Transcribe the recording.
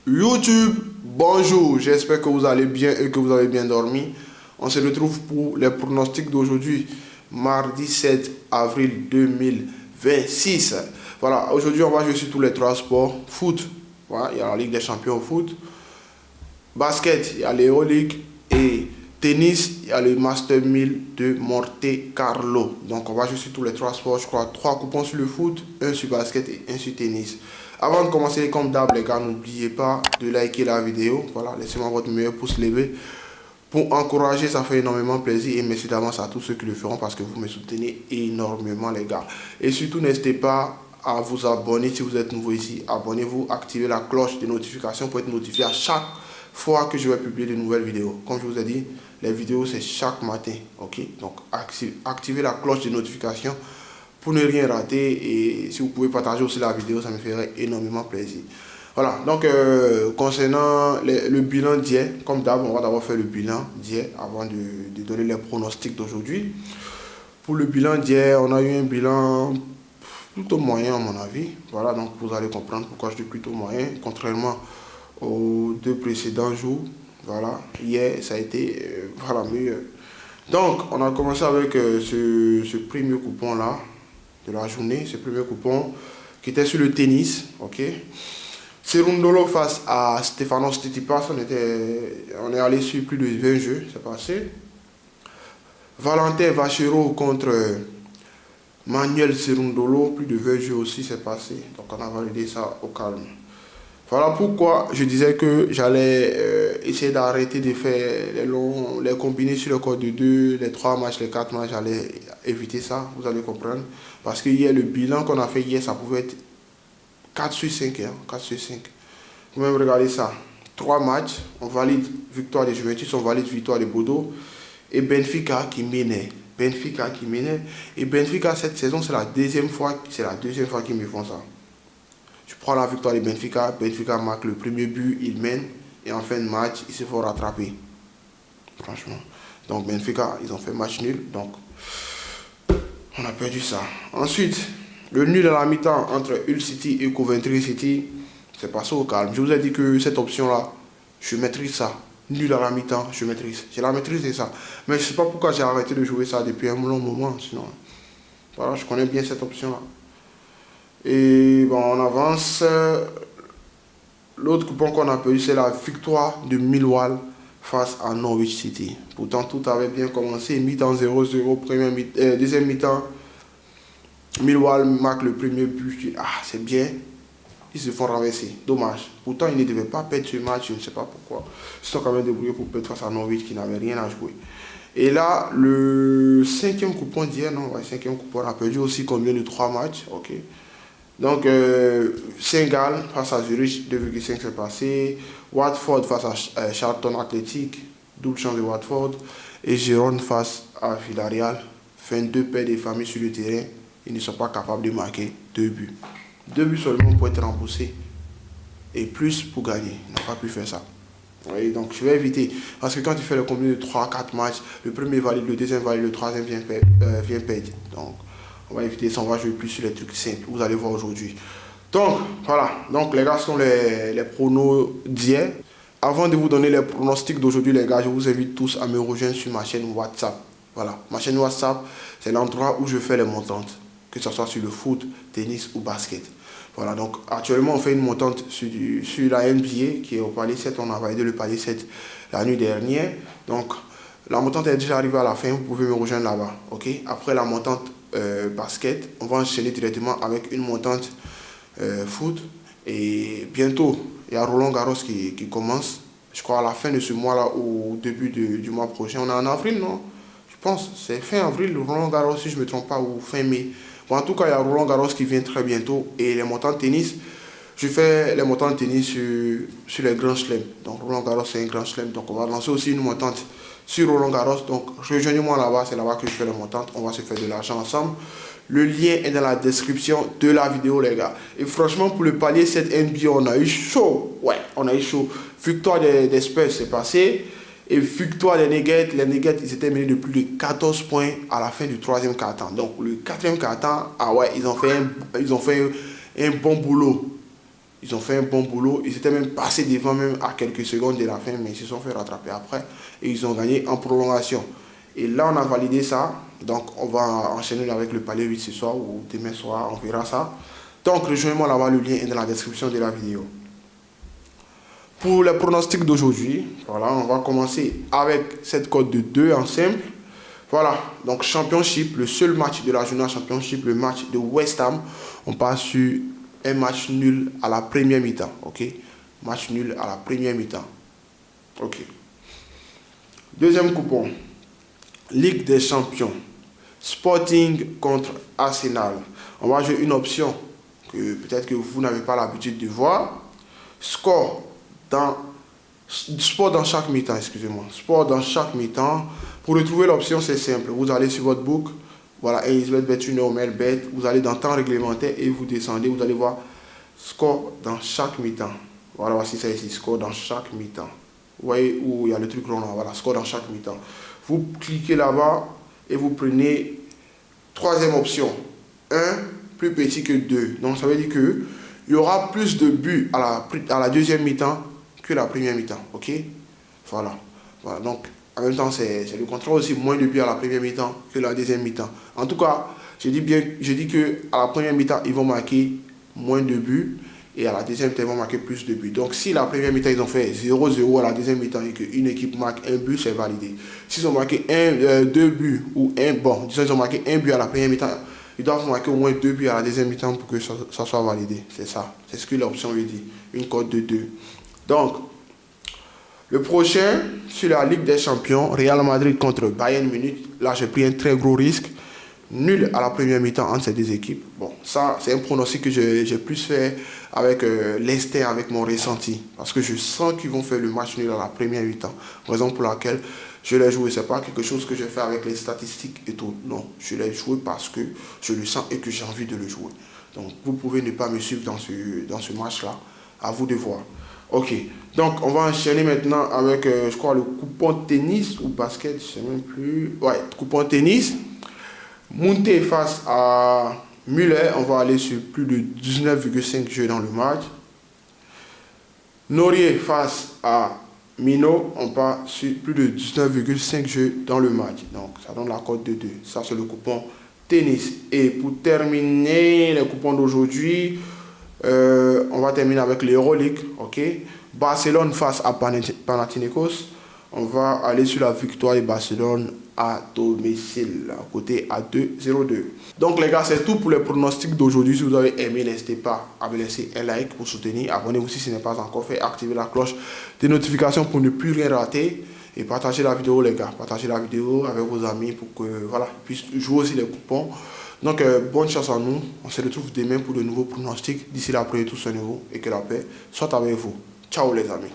YouTube, bonjour, j'espère que vous allez bien et que vous avez bien dormi. On se retrouve pour les pronostics d'aujourd'hui, mardi 7 avril 2026. Voilà, aujourd'hui on va jouer sur tous les trois sports. Foot, voilà, il y a la Ligue des Champions au foot. Basket, il y a l'Euroleague. Et tennis, il y a le Master 1000 de Monte Carlo. Donc on va jouer sur tous les trois sports, je crois. 3 coupons sur le foot, un sur basket et un sur tennis. Avant de commencer, comme d'hab, les gars, n'oubliez pas de liker la vidéo. Voilà, laissez-moi votre meilleur pouce levé. Pour encourager, ça fait énormément plaisir. Et merci d'avance à tous ceux qui le feront parce que vous me soutenez énormément, les gars. Et surtout, n'hésitez pas à vous abonner si vous êtes nouveau ici. Abonnez-vous, activez la cloche de notification pour être notifié à chaque fois que je vais publier de nouvelles vidéos. Comme je vous ai dit, les vidéos, c'est chaque matin. Ok? Donc, activez la cloche de notification pour ne rien rater, et si vous pouvez partager aussi la vidéo, ça me ferait énormément plaisir. Voilà, donc concernant le bilan d'hier, comme d'hab, on va d'abord faire le bilan d'hier avant de donner les pronostics d'aujourd'hui. Pour le bilan d'hier, on a eu un bilan plutôt moyen à mon avis. Voilà, donc vous allez comprendre pourquoi je dis plutôt moyen, contrairement aux deux précédents jours. Voilà, hier ça a été voilà, mieux. Donc on a commencé avec ce premier coupon là de la journée, ce premier coupon qui était sur le tennis, ok. Cerundolo face à Stefanos Tsitsipas, on est allé sur plus de 20 jeux, c'est passé. Valentin Vachereau contre Manuel Cerundolo, plus de 20 jeux aussi, c'est passé. Donc on a validé ça au calme. Voilà pourquoi je disais que j'allais essayer d'arrêter de faire les combiner sur le code de 2, les 3 matchs, les 4 matchs, j'allais éviter ça, vous allez comprendre. Parce que hier, le bilan qu'on a fait hier, ça pouvait être 4 sur 5, hein, 4 sur 5. Vous même regardez ça, 3 matchs, on valide victoire de Juventus, on valide victoire de Bordeaux, et Benfica qui menait. Et Benfica cette saison, c'est la deuxième fois qu'ils me font ça. Je prends la victoire de Benfica, Benfica marque le premier but, il mène, et en fin de match, il se font rattraper. Franchement. Donc Benfica, ils ont fait match nul, donc on a perdu ça. Ensuite, le nul à la mi-temps entre Hull City et Coventry City, c'est passé au calme. Je vous ai dit que cette option-là, je maîtrise ça. Nul à la mi-temps, je maîtrise. J'ai la maîtrise de ça. Mais je ne sais pas pourquoi j'ai arrêté de jouer ça depuis un long moment. Sinon, voilà, je connais bien cette option-là. Et bon, on avance. L'autre coupon qu'on a perdu, c'est la victoire de Millwall face à Norwich City. Pourtant, tout avait bien commencé. Mi-temps 0-0, deuxième mi-temps. Millwall marque le premier but. Ah, c'est bien. Ils se font renverser. Dommage. Pourtant, ils ne devaient pas perdre ce match. Je ne sais pas pourquoi. Ils sont quand même débrouillés pour perdre face à Norwich qui n'avait rien à jouer. Et là, le cinquième coupon d'hier, non, ouais, cinquième coupon, on a perdu aussi combien de 3 matchs. Ok. Donc, Saint-Gall face à Zurich, 2,5 c'est passé. Watford face à Charlton Athletic, double chance de Watford. Et Gérone face à Villarreal, 22 pères de famille sur le terrain. Ils ne sont pas capables de marquer 2 buts. 2 buts seulement pour être remboursés. Et plus pour gagner. Ils n'ont pas pu faire ça. Oui, donc je vais éviter. Parce que quand tu fais le combien de 3-4 matchs, le premier valide, le deuxième valide, le troisième vient perdre. Donc, on va éviter ça, on va jouer plus sur les trucs simples. Vous allez voir aujourd'hui. Donc, voilà. Donc, les gars, ce sont les pronos d'hier. Avant de vous donner les pronostics d'aujourd'hui, les gars, je vous invite tous à me rejoindre sur ma chaîne WhatsApp. Voilà. Ma chaîne WhatsApp, c'est l'endroit où je fais les montantes. Que ce soit sur le foot, tennis ou basket. Voilà. Donc, actuellement, on fait une montante sur la NBA qui est au palier 7. On a validé le palier 7 la nuit dernière. Donc, la montante est déjà arrivée à la fin. Vous pouvez me rejoindre là-bas. Ok. Après la montante basket, on va enchaîner directement avec une montante foot, et bientôt il y a Roland Garros qui commence, je crois à la fin de ce mois là ou au début du mois prochain. On est en avril, non? Je pense c'est fin avril le Roland Garros, si je ne me trompe pas, ou fin mai. Bon, en tout cas il y a Roland Garros qui vient très bientôt, et les montants de tennis, je fais les montants de tennis sur les grands chelems. Donc Roland Garros c'est un grand chelem, donc on va lancer aussi une montante sur Roland Garros. Donc rejoignez-moi là-bas, c'est là-bas que je fais les montantes. On va se faire de l'argent ensemble. Le lien est dans la description de la vidéo, les gars. Et franchement, pour le palier 7 NBA, on a eu chaud. Ouais, on a eu chaud. Victoire des Spurs, c'est passé. Et victoire des Nuggets. Les Nuggets, ils étaient menés de plus de 14 points à la fin du troisième quart-temps. Donc, le quatrième quart-temps, ah ouais, ils ont fait un bon boulot. Ils ont fait un bon boulot. Ils étaient même passés devant même à quelques secondes de la fin, mais ils se sont fait rattraper après. Et ils ont gagné en prolongation. Et là, on a validé ça. Donc, on va enchaîner avec le palier 8 ce soir ou demain soir, on verra ça. Donc, rejoignez-moi là-bas, le lien est dans la description de la vidéo. Pour les pronostics d'aujourd'hui, voilà, on va commencer avec cette cote de 2 en simple. Voilà, donc Championship, le seul match de la journée Championship, le match de West Ham. On passe sur un match nul à la première mi-temps, ok? Match nul à la première mi-temps, ok. Deuxième coupon, Ligue des Champions, Sporting contre Arsenal. On va jouer une option que peut-être que vous n'avez pas l'habitude de voir. Sport dans chaque mi-temps, excusez-moi. Sport dans chaque mi-temps. Pour retrouver l'option, c'est simple. Vous allez sur votre book, voilà, Aisbet, Bet, Bet. Vous allez dans temps réglementaire et vous descendez. Vous allez voir score dans chaque mi-temps. Voilà, voici ça ici, score dans chaque mi-temps. Vous voyez où il y a le truc rond là, voilà, score dans chaque mi-temps. Vous cliquez là-bas et vous prenez troisième option. 1 plus petit que 2. Donc ça veut dire que il y aura plus de buts à la deuxième mi-temps que la première mi-temps. Ok? Voilà. Voilà. Donc, en même temps, c'est le contraire aussi. Moins de buts à la première mi-temps que la deuxième mi-temps. En tout cas, je dis que à la première mi-temps, ils vont marquer moins de buts. Et à la deuxième mi-temps, ils vont marquer plus de buts. Donc, si la première mi-temps, ils ont fait 0-0 à la deuxième mi-temps et qu'une équipe marque un but, c'est validé. S'ils ont marqué 2 buts ou disons, ils ont marqué un but à la première mi-temps, ils doivent marquer au moins 2 buts à la deuxième mi-temps pour que ça soit validé. C'est ça. C'est ce que l'option veut dire. Une cote de 2. Donc, le prochain, sur la Ligue des Champions, Real Madrid contre Bayern Munich. Là, j'ai pris un très gros risque. Nul à la première mi-temps entre ces deux équipes. Bon, ça, c'est un pronostic que j'ai plus fait avec l'instinct, avec mon ressenti. Parce que je sens qu'ils vont faire le match nul à la première mi-temps. Raison pour laquelle je l'ai joué. Ce n'est pas quelque chose que je fais avec les statistiques et tout. Non, je l'ai joué parce que je le sens et que j'ai envie de le jouer. Donc, vous pouvez ne pas me suivre dans ce match-là. À vous de voir. Ok, donc on va enchaîner maintenant avec, je crois, le coupon tennis ou basket, je ne sais même plus. Ouais, coupon tennis. Monter face à Müller, on va aller sur plus de 19,5 jeux dans le match. Norier face à Mino, on part sur plus de 19,5 jeux dans le match. Donc ça donne la cote de 2. Ça c'est le coupon tennis. Et pour terminer les coupons d'aujourd'hui, on va terminer avec l'Euroleague, ok. Barcelone face à Panathinaikos. On va aller sur la victoire de Barcelone à domicile, côté à 2-0-2. Donc les gars, c'est tout pour les pronostics d'aujourd'hui. Si vous avez aimé, n'hésitez pas à me laisser un like pour soutenir. Abonnez-vous si ce n'est pas encore fait. Activez la cloche des notifications pour ne plus rien rater. Et partagez la vidéo les gars. Partagez la vidéo avec vos amis pour que voilà, ils puissent jouer aussi les coupons. Donc bonne chance à nous. On se retrouve demain pour de nouveaux pronostics. D'ici là, prenez tout ce nouveau et que la paix soit avec vous. Ciao les amis.